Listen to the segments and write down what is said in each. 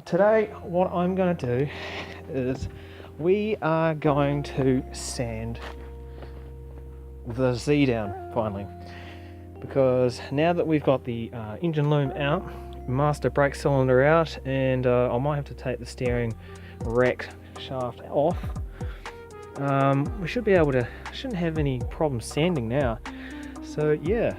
Today what I'm going to do is we are going to sand the Z down finally, because now that we've got the engine loom out, master brake cylinder out, and I might have to take the steering rack shaft off, we should be able to, shouldn't have any problem sanding now. So yeah.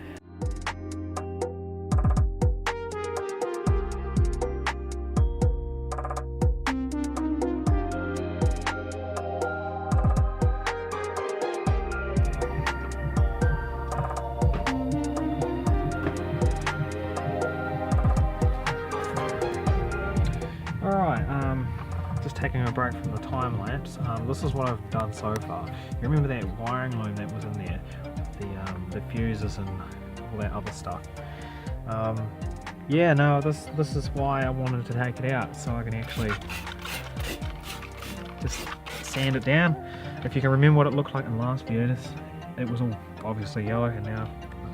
Just taking a break from the time lapse. This is what I've done so far. You remember that wiring loom that was in there, the fuses and all that other stuff. Yeah, no, this is why I wanted to take it out, so I can actually just sand it down. If you can remember what it looked like in the last video, it was all obviously yellow, and now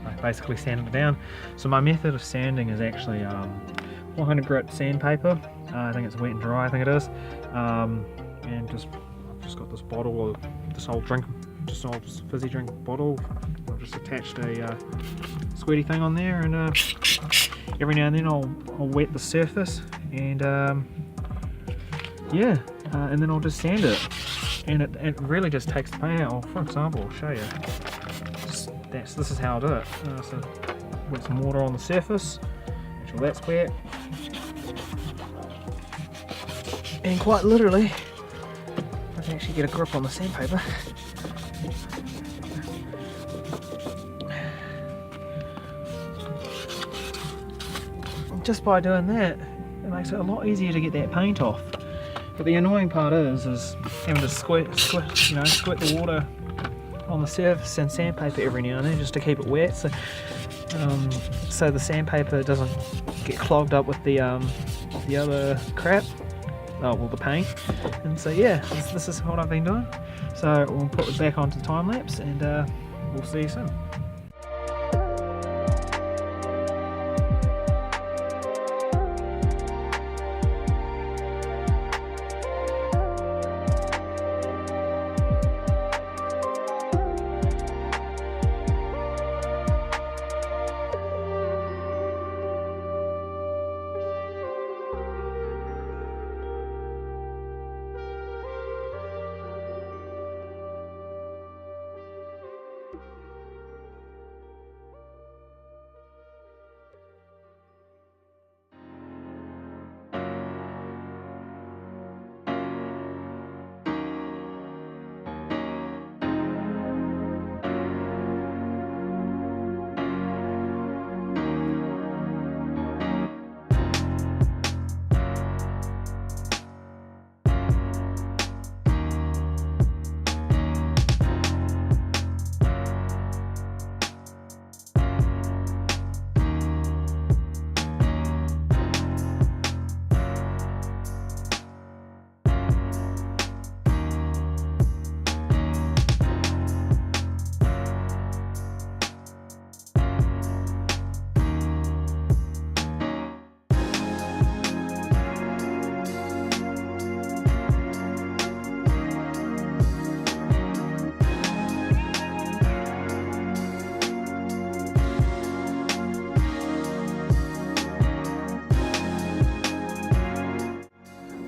I basically sanded it down. So my method of sanding is actually 400 grit sandpaper. I think it's wet and dry, I think it is. And I've just got this bottle, or this old fizzy drink bottle. I've just attached a squirty thing on there, and every now and then I'll wet the surface, and yeah, and then I'll just sand it, and it really just takes the paint out. For example, I'll show you. This is how I do it. So with some water on the surface, make sure that's wet. And quite literally, I can actually get a grip on the sandpaper. Just by doing that, it makes it a lot easier to get that paint off. But the annoying part is having to squirt the water on the surface and sandpaper every now and then just to keep it wet. So the sandpaper doesn't get clogged up with the other crap. Oh, well, the paint. And so yeah, this is what I've been doing. So we'll put it back onto time lapse, and we'll see you soon.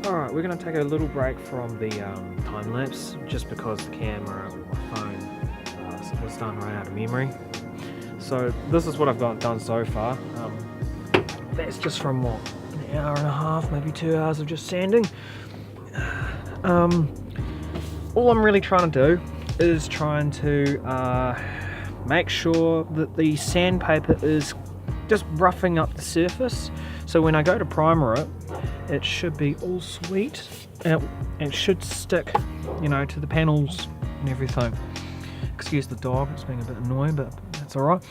Alright, we're going to take a little break from the time lapse, just because the camera or my phone was done right out of memory. So this is what I've got done so far. That's just from what, an hour and a half, maybe 2 hours of just sanding. All I'm really trying to do is trying to make sure that the sandpaper is just roughing up the surface, so when I go to primer it, it should be all sweet, and it should stick, to the panels and everything. Excuse the dog, it's being a bit annoying, but that's alright.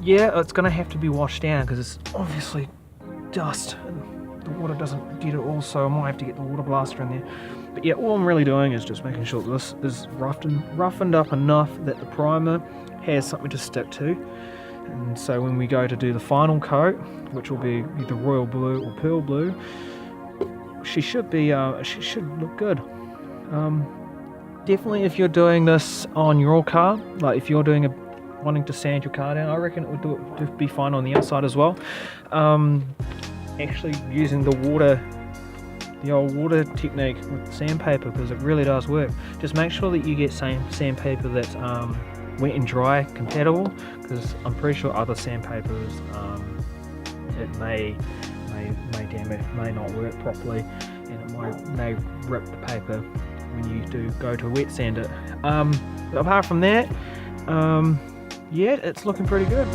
Yeah, it's going to have to be washed down because it's obviously dust and the water doesn't get it all, so I might have to get the water blaster in there. But yeah, all I'm really doing is just making sure that this is roughened up enough that the primer has something to stick to. And so when we go to do the final coat, which will be either royal blue or pearl blue, she should look good. Definitely if you're doing this on your car, like if you're wanting to sand your car down, I reckon it would be fine on the outside as well. Actually using the old water technique with sandpaper, because it really does work. Just make sure that you get sandpaper that's wet and dry compatible, because I'm pretty sure other sandpapers it may not work properly, and it may rip the paper when you do go to wet sand it. But apart from that, yeah, it's looking pretty good.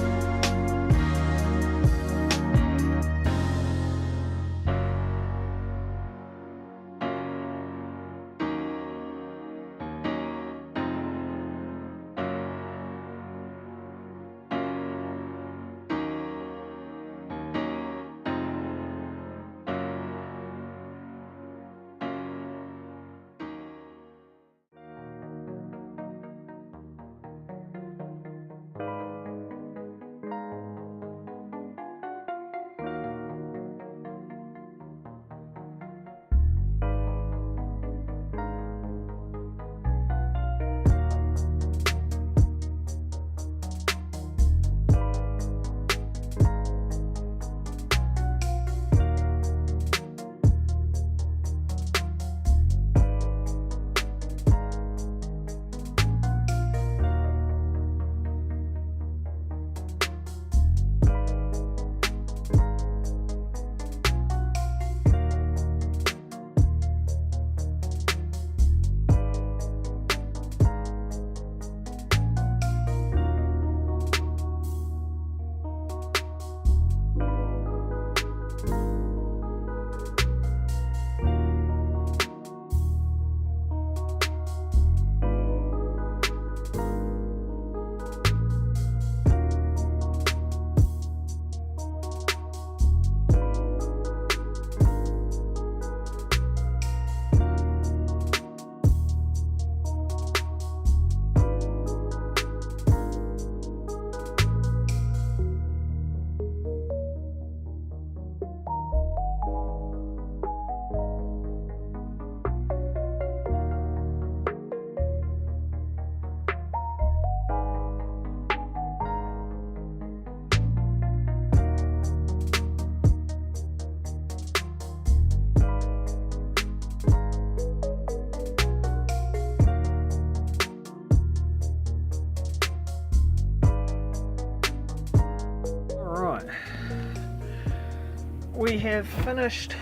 We have finished.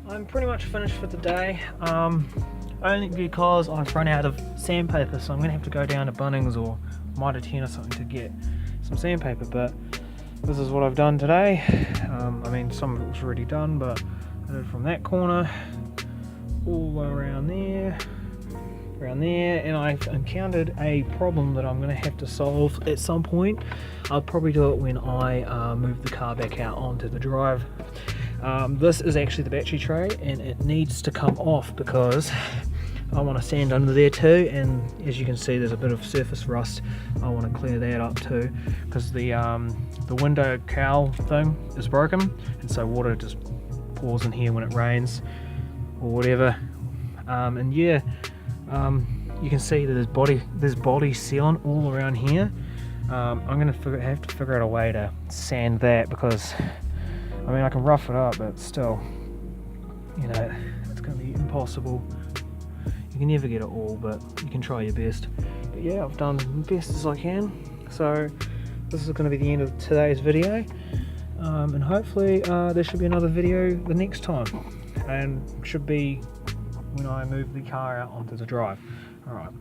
I'm pretty much finished for the day, only because I've run out of sandpaper, so I'm going to have to go down to Bunnings or Mitre 10 or something to get some sandpaper. But this is what I've done today. I mean, some of it was already done, but I did from that corner all around there, and I've encountered a problem that I'm going to have to solve at some point. I'll probably do it when I move the car back out onto the drive. This is actually the battery tray, and it needs to come off because I want to sand under there too, and as you can see there's a bit of surface rust. I want to clear that up too, because the window cowl thing is broken, and so water just pours in here when it rains or whatever. And yeah, you can see that there's body sealant all around here. I'm gonna have to figure out a way to sand that, because I mean I can rough it up, but still, you know, it's gonna be impossible. You can never get it all, but you can try your best. But yeah, I've done the best as I can. So this is going to be the end of today's video, and hopefully there should be another video the next time, and should be when I move the car out onto the drive. Alright.